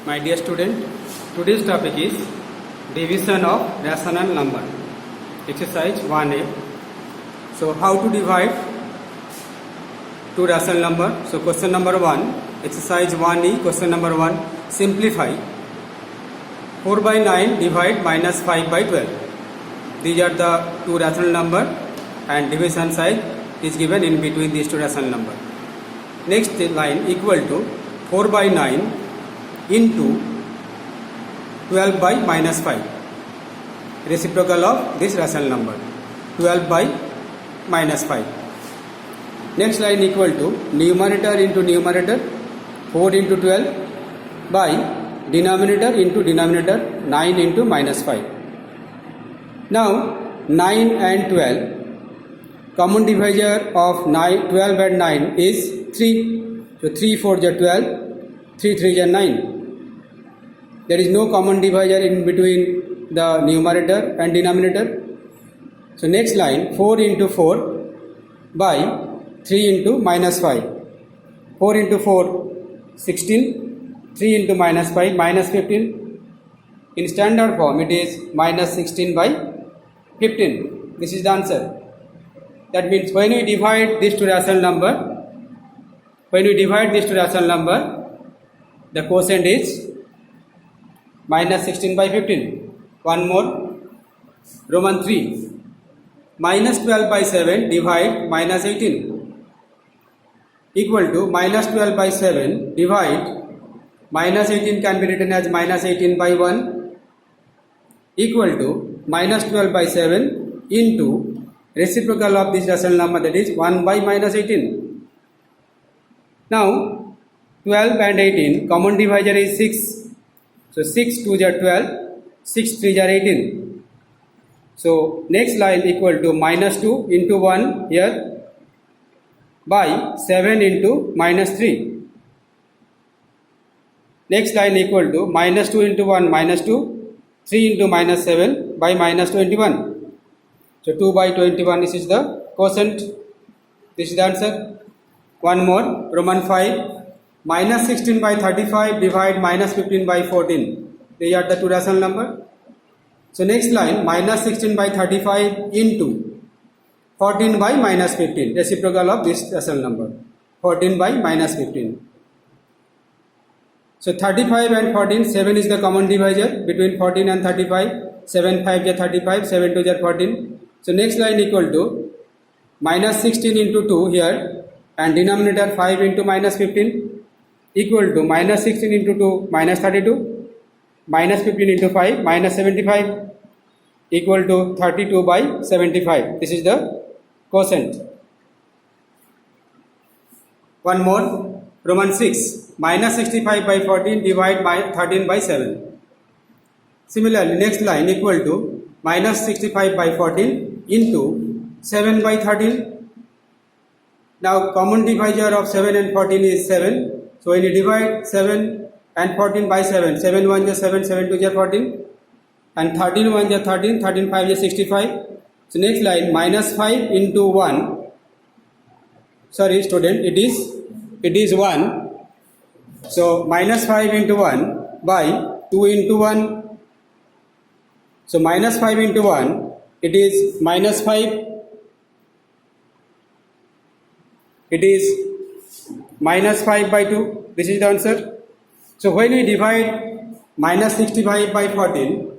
My dear student, today's topic is division of rational number. Exercise 1A. So how to divide two rational number? So question number 1, exercise 1E, question number 1, simplify. 4 by 9 divide minus 5 by 12. These are the two rational number and division sign is given in between these two rational number. Next line equal to 4 by 9 into 12 by minus 5. Reciprocal of this rational number 12 by minus 5. Next line equal to numerator into numerator 4 into 12 by denominator into denominator 9 into minus 5. Now 9 and 12, common divisor of 12 and 9 is 3. So 3 4 is 12, 3 3 is 9. There is no common divisor in between the numerator and denominator. So next line 4 into 4 by 3 into minus 5. 4 into 4 16, 3 into minus 5 minus 15. In standard form it is minus 16 by 15. This is the answer. That means when we divide this to rational number, the quotient is minus 16 by 15. One more, Roman 3. Minus 12 by 7 divide minus 18 equal to minus 12 by 7 divide minus 18 can be written as minus 18 by 1 equal to minus 12 by 7 into reciprocal of this rational number, that is 1 by minus 18. Now 12 and 18 common divisor is 6. So 6 2 is 12, 6 3 is 18. So next line equal to minus 2 into 1 here by 7 into minus 3. Next line equal to minus 2 into 1 minus 2, 3 into minus 7 by minus 21. So 2 by 21, this is the quotient. This is the answer. One more, Roman 5. Minus 16 by 35 divide minus 15 by 14. These are the two rational number. So next line, minus 16 by 35 into 14 by minus 15. Reciprocal of this rational number. 14 by minus 15. So 35 and 14, 7 is the common divisor between 14 and 35. 7 5 is 35, 7 2 is 14. So next line equal to minus 16 into 2 here and denominator 5 into minus 15 equal to minus 16 into 2 minus 32, minus 15 into 5 minus 75 equal to 32 by 75. This is the quotient. One more, Roman 6. Minus 65 by 14 divide by 13 by 7. Similarly, next line equal to minus 65 by 14 into 7 by 13. Now common divisor of 7 and 14 is 7. So when you divide 7 and 14 by 7, 7 1 is 7, 7 2 is 14 and 13 1 is 13, 13 5 is 65. So next line minus 5 into 1. Sorry student, it is 1. So minus 5 into 1 by 2 into 1. So minus 5 into 1, it is minus 5. It is minus 5 by 2. This is the answer. So when we divide minus 65 by 14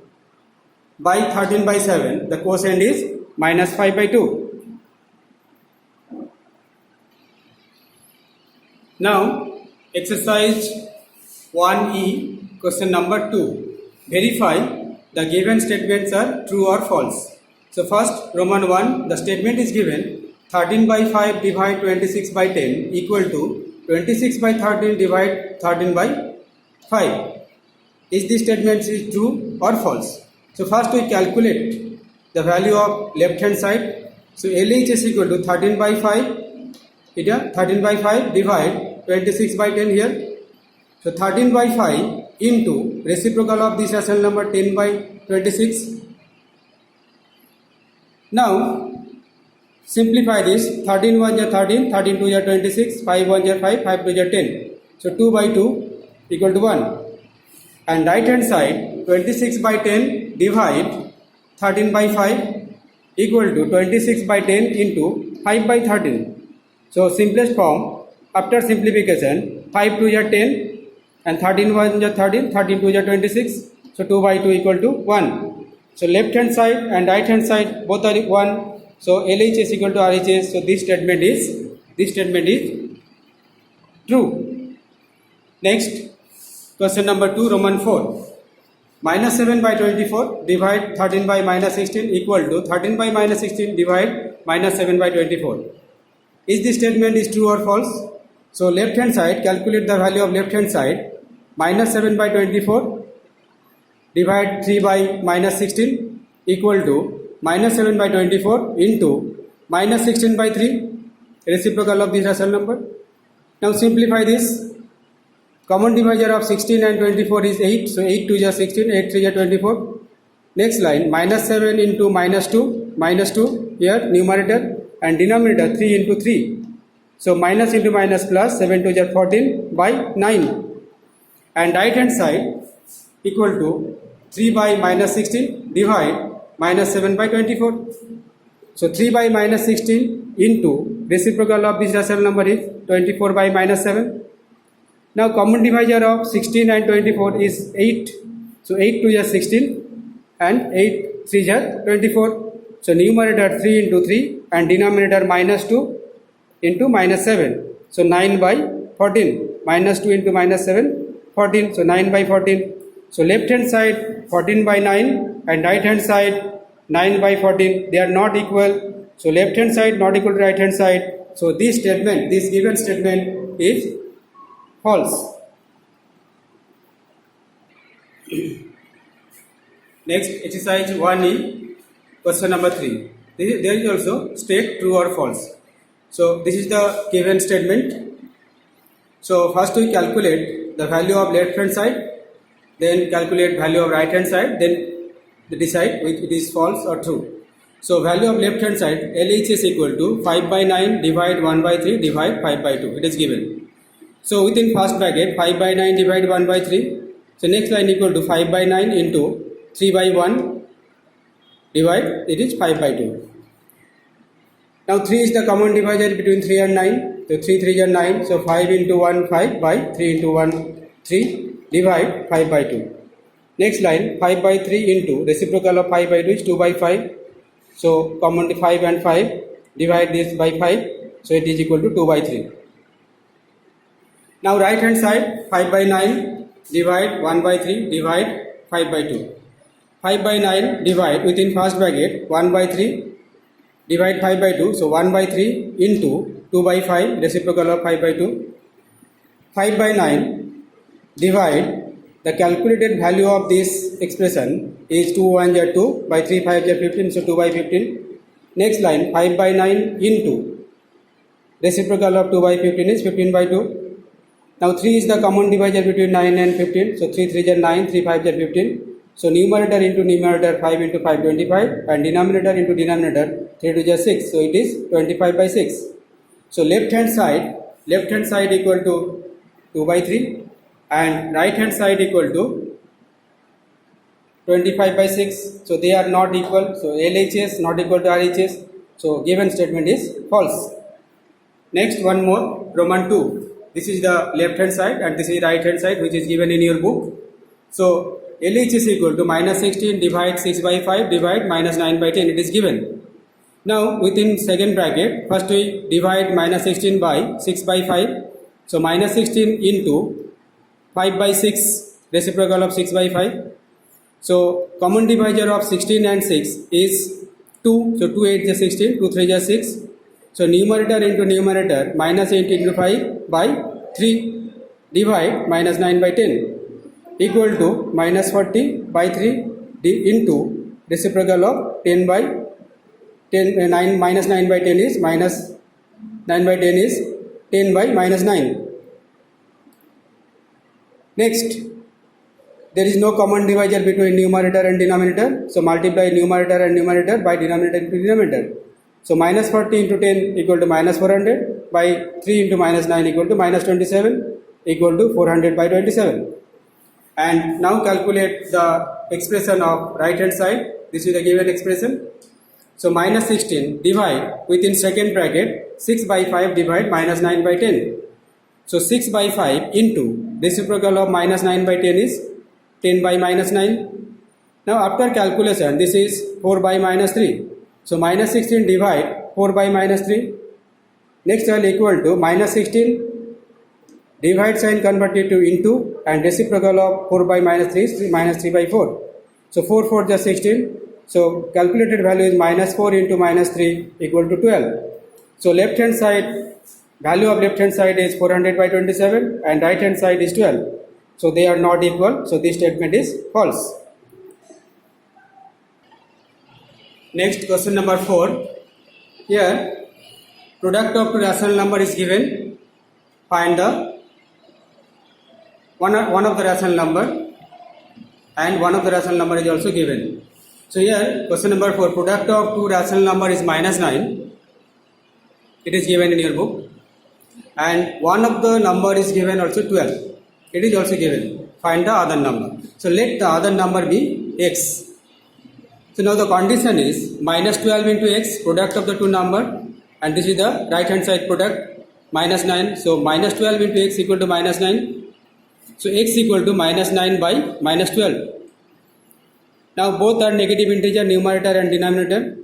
by 13 by 7, the quotient is minus 5 by 2. Now exercise 1E, question number 2. Verify the given statements are true or false. So first, Roman 1, the statement is given 13 by 5 divide 26 by 10 equal to 26 by 13 divide 13 by 5. Is this statement is true or false? So first we calculate the value of left hand side. So LH is equal to 13 by 5. Here 13 by 5 divide 26 by 10 here. So 13 by 5 into reciprocal of this rational number 10 by 26. Now simplify this. 13 1 is 13, 13 2 is 26, 5 1 is 5, 5 2 is 10. So 2 by 2 equal to 1. and right hand side 26 by 10 divide 13 by 5 equal to 26 by 10 into 5 by 13. So simplest form, after simplification 5 to the 10 and 13 1 is 13, 13 to the 26, so 2 by 2 equal to 1. So left hand side and right hand side both are 1, so LHS equal to RHS, so this statement is true. Next, question number 2, Roman 4. Minus 7 by 24 divide 13 by minus 16 equal to 13 by minus 16 divide minus 7 by 24. Is this statement is true or false? So left hand side, calculate the value of left hand side. Minus 7 by 24 divide 3 by minus 16 equal to minus 7 by 24 into minus 16 by 3, reciprocal of this rational number. Now simplify this. Common divisor of 16 and 24 is 8. So 8 to the 16, 8 3 is 24. Next line, minus 7 into minus 2 here numerator and denominator 3 into 3. So minus into minus plus 7 to the 14 by 9. And right hand side equal to 3 by minus 16 divide minus 7 by 24. So 3 by minus 16 into reciprocal of this rational number is 24 by minus 7. Now common divisor of 16 and 24 is 8. So 8 to the 16 and 8 3 is 24. So numerator 3 into 3 and denominator minus 2 into minus 7. So 9 by 14. Minus 2 into minus 7, 14. So 9 by 14. So left hand side 14 by 9 and right hand side 9 by 14. They are not equal. So left hand side not equal to right hand side. So this statement, this given statement is false. Next, exercise 1E, question number 3. There is also state true or false. So this is the given statement. So first we calculate the value of left hand side, then calculate value of right hand side, then decide which it is false or true. So value of left hand side, LHS equal to 5 by 9 divide 1 by 3 divide 5 by 2. It is given. So within first bracket 5 by 9 divide 1 by 3. So next line equal to 5 by 9 into 3 by 1 divide, it is 5 by 2. Now 3 is the common divisor between 3 and 9. So 3 3 is 9. So 5 into 1 5 by 3 into 1 3 divide 5 by 2. Next line 5 by 3 into reciprocal of 5 by 2 is 2 by 5. So common 5 and 5 divide this by 5. So it is equal to 2 by 3. Now right hand side 5 by 9 divide 1 by 3 divide 5 by 2. 5 by 9 divide within first bracket 1 by 3 divide 5 by 2. So 1 by 3 into 2 by 5 reciprocal of 5 by 2. 5 by 9 divide the calculated value of this expression is 2 1 is 2 by 3 5 is 15. So 2 by 15. Next line 5 by 9 into reciprocal of 2 by 15 is 15 by 2. Now 3 is the common divisor between 9 and 15. So 3 3 is 9, 3 5 is 15. So numerator into numerator 5 into 5 25 and denominator into denominator 3 2 is 6. So it is 25 by 6. So left hand side equal to 2 by 3 and right hand side equal to 25 by 6. So they are not equal. So LHS not equal to RHS. So given statement is false. Next one more, Roman 2. This is the left hand side and this is right hand side which is given in your book. So LHS equal to minus 16 divide 6 by 5 divide minus 9 by 10. It is given. Now within second bracket first we divide minus 16 by 6 by 5. So minus 16 into 5 by 6 reciprocal of 6 by 5. So common divisor of 16 and 6 is 2. So 2 8 is 16, 2 3 is 6. So numerator into numerator minus 8 into 5 by 3 divide minus 9 by 10 equal to minus 40 by 3 into reciprocal of 10 by 10 9 minus 9 by 10 is minus 9 by 10 is 10 by minus 9. Next, there is no common divisor between numerator and denominator. So multiply numerator and numerator by denominator into denominator. So minus 40 into 10 equal to minus 400 by 3 into minus 9 equal to minus 27 equal to 400 by 27. And now calculate the expression of right hand side. This is the given expression. So minus 16 divide within second bracket 6 by 5 divide minus 9 by 10. So 6 by 5 into reciprocal of minus 9 by 10 is 10 by minus 9. Now after calculation this is 4 by minus 3. So minus 16 divide 4 by minus 3. Next are equal to minus 16 divide sign converted to into and reciprocal of 4 by minus 3 is minus 3 by 4. So 4 4 just 16. So calculated value is minus 4 into minus 3 equal to 12. So left hand side, value of left hand side is 400 by 27 and right hand side is 12. So they are not equal. So this statement is false. Next, question number 4. Here product of two rational number is given. Find the one of the rational number and one of the rational number is also given. So here question number 4, product of two rational number is minus 9. It is given in your book. And one of the number is given also 12. It is also given. Find the other number. So let the other number be x. So now the condition is minus 12 into x, product of the two number, and this is the right hand side product, minus 9. So minus 12 into x equal to minus 9. So x equal to minus 9 by minus 12. Now both are negative integer, numerator and denominator.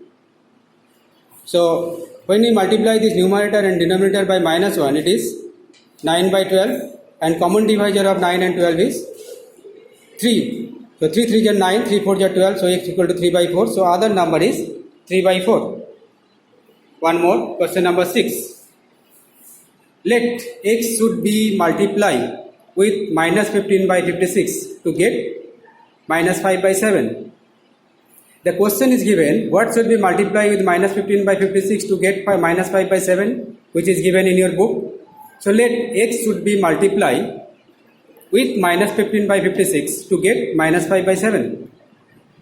So when we multiply this numerator and denominator by minus 1, it is 9 by 12, and common divisor of 9 and 12 is 3. So 3 3 is 9, 3 4 is 12, so x equal to 3 by 4. So other number is 3 by 4. One more, question number 6. Let x should be multiplied with minus 15 by 56 to get minus 5 by 7. The question is given, what should be multiplied with minus 15 by 56 to get minus 5 by 7, which is given in your book. So let x should be multiplied with minus 15 by 56 to get minus 5 by 7.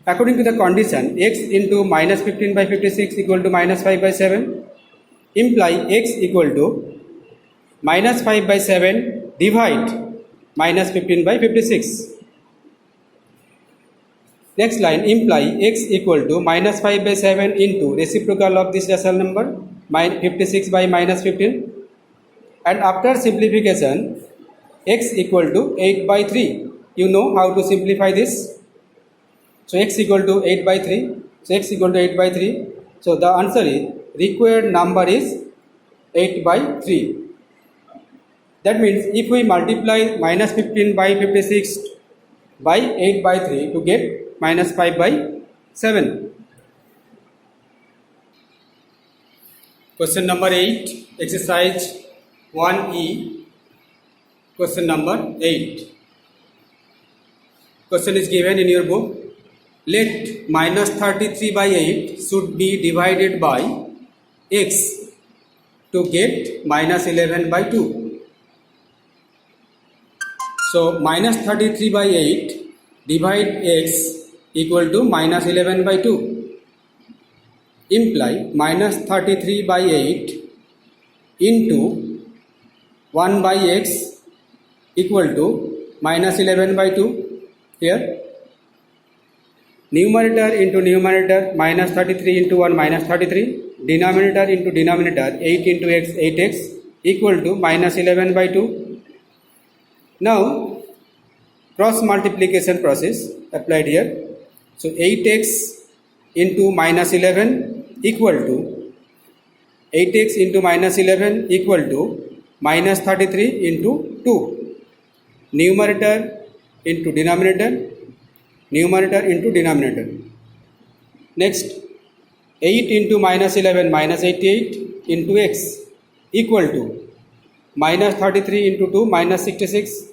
According to the condition, x into minus 15 by 56 equal to minus 5 by 7 imply x equal to minus 5 by 7 divide minus 15 by 56. Next line, imply x equal to minus 5 by 7 into reciprocal of this rational number 56 by minus 15, and after simplification x equal to 8 by 3. You know how to simplify this. So x equal to 8 by 3. So x equal to 8 by 3. So the answer is required number is 8 by 3. That means if we multiply minus 15 by 56 by 8 by 3 to get minus 5 by 7. Question number 8, exercise 1E, question number 8. Question is given in your book. Let minus 33 by 8 should be divided by x to get minus 11 by 2. So minus 33 by 8 divide x equal to minus 11 by 2 imply minus 33 by 8 into 1 by x equal to minus 11 by 2. Here numerator into numerator, minus 33 into 1 minus 33, denominator into denominator 8 into x 8x equal to minus 11 by 2. Now cross multiplication process applied here. So 8x into minus 11 equal to 8x into minus 11 equal to minus 33 into 2. Numerator into denominator, numerator into denominator. Next 8 into minus 11 minus 88 into x equal to minus 33 into 2 minus 66.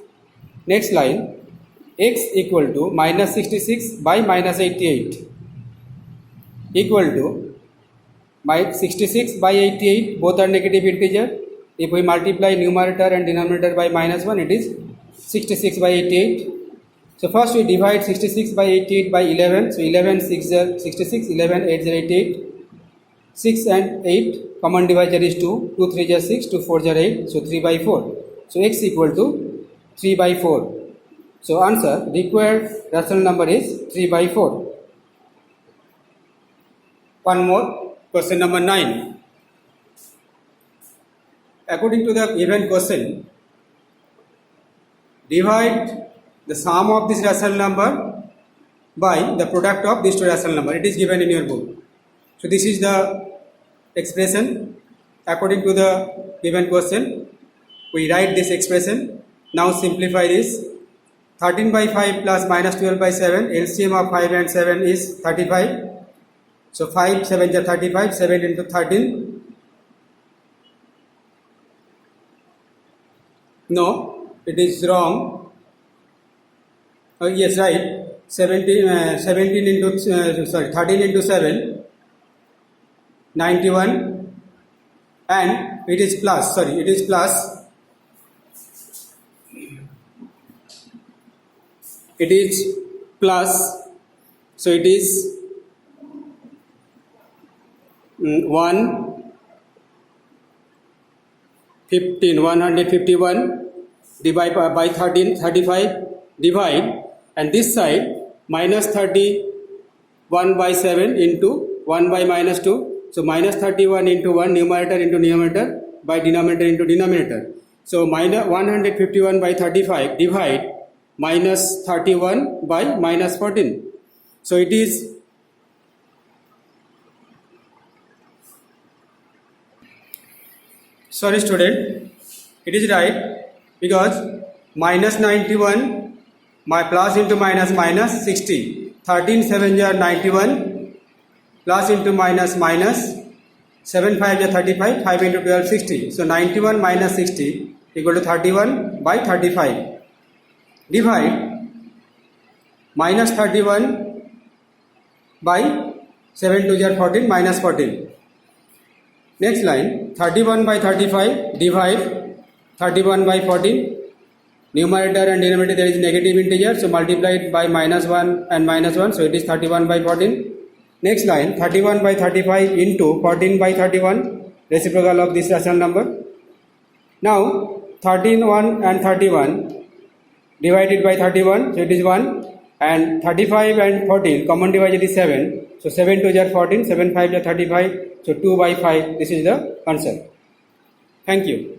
Next line, x equal to minus 66 by minus 88 equal to 66 by 88, both are negative integer. If we multiply numerator and denominator by minus 1, it is 66 by 88. So first we divide 66 by 88 by 11. So 11 6 are 66, 11 8 are 88. 6 and 8 common divisor is 2. 2 3 are 6, 2 4 are 8. So 3 by 4. So x equal to 3 by 4. So answer required rational number is 3 by 4. One more, question number 9. According to the given question, divide the sum of this rational number by the product of these two rational number. It is given in your book. So this is the expression according to the given question. We write this expression. Now simplify this. 13 by 5 plus minus 12 by 7. LCM of 5 and 7 is 35. So 5, 7 is 35. 7 into 13. No, it is wrong. Yes, right. 13 into 7, 91, and it is plus. It is plus. It is plus. So it is 151 divide by 35 divide, and this side minus 31 by 7 into 1 by minus 2. So minus 31 into 1, numerator into numerator, by denominator into denominator. So minus 151 by 35 divide minus 31 by minus 14. So it is student, it is right, because minus 91 my plus into minus 60. 13 7 are 91 plus into minus 7 5 are 35. 5 into 12 60. So 91 minus 60 equal to 31 by 35. Divide minus 31 by 7 2 are 14 minus 14. Next line, 31 by 35 divide 31 by 14. Numerator and denominator there is negative integer, so multiply it by minus 1 and minus 1, so it is 31 by 14. Next line, 31 by 35 into 14 by 31, reciprocal of this rational number. Now 13, 1 and 31 divided by 31, so it is 1, and 35 and 14 common divisor is 7, so 7 2 are 14, 7 5 are 35, so 2 by 5, this is the answer. Thank you.